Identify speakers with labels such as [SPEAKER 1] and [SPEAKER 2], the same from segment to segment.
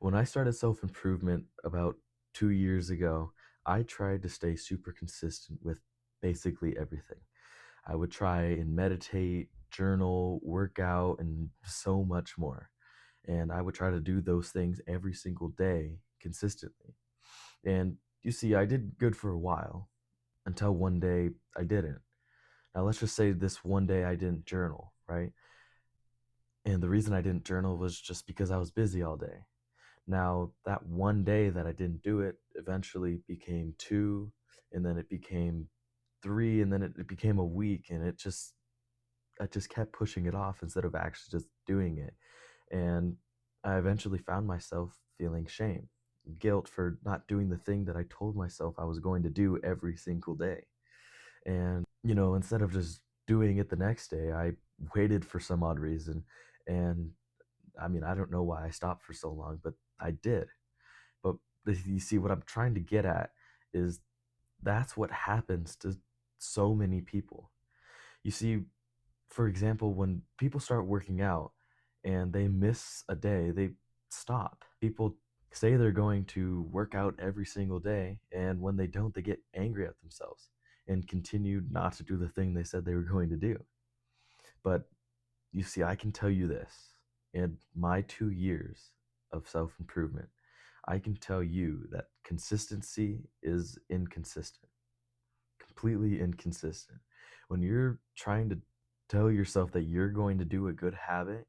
[SPEAKER 1] When I started self improvement about 2 years ago, I tried to stay super consistent with basically everything. I would try and meditate, journal, work out, and so much more. And I would try to do those things every single day consistently. And you see, I did good for a while until one day I didn't. Now, let's just say this one day I didn't journal, right? And the reason I didn't journal was just because I was busy all day. Now, that one day that I didn't do it eventually became two, and then it became three, and then it became a week, and I just kept pushing it off instead of actually just doing it. And I eventually found myself feeling shame, guilt for not doing the thing that I told myself I was going to do every single day. And, instead of just doing it the next day, I waited for some odd reason. And I mean, I don't know why I stopped for so long, but I did. But you see, what I'm trying to get at is that's what happens to so many people. You see, for example, when people start working out and they miss a day, they stop. People say they're going to work out every single day, and when they don't, they get angry at themselves and continue not to do the thing they said they were going to do. But you see, I can tell you this in my 2 years of self improvement, I can tell you that consistency is inconsistent, completely inconsistent. When you're trying to tell yourself that you're going to do a good habit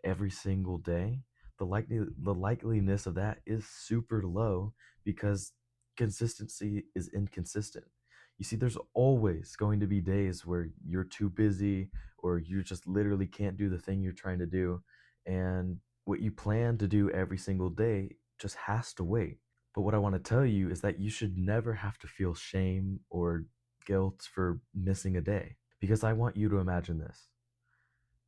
[SPEAKER 1] every single day, the likeliness of that is super low because consistency is inconsistent. You see, there's always going to be days where you're too busy or you just literally can't do the thing you're trying to do. And what you plan to do every single day just has to wait. But what I want to tell you is that you should never have to feel shame or guilt for missing a day. Because I want you to imagine this.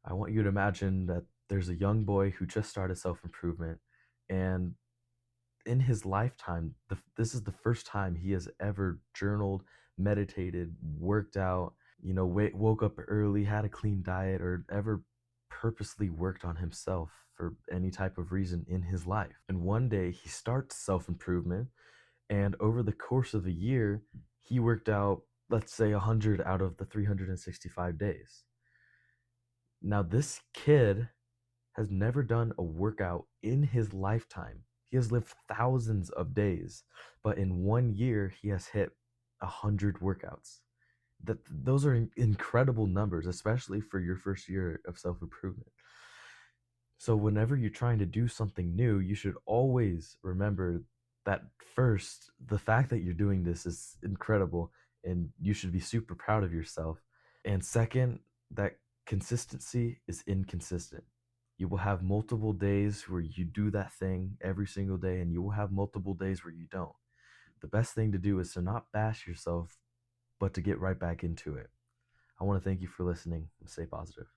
[SPEAKER 1] I want you to imagine that there's a young boy who just started self improvement, and in his lifetime, this is the first time he has ever journaled, meditated, worked out, woke up early, had a clean diet, or ever purposely worked on himself for any type of reason in his life. And one day he starts self improvement, and over the course of a year, he worked out, let's say, 100 out of the 365 days. Now, this kid has never done a workout in his lifetime. He has lived thousands of days, but in 1 year, he has hit 100 workouts. Those are incredible numbers, especially for your first year of self improvement. So, whenever you're trying to do something new, you should always remember that first, the fact that you're doing this is incredible and you should be super proud of yourself. And second, that consistency is inconsistent. You will have multiple days where you do that thing every single day, and you will have multiple days where you don't. The best thing to do is to not bash yourself, but to get right back into it. I want to thank you for listening and stay positive.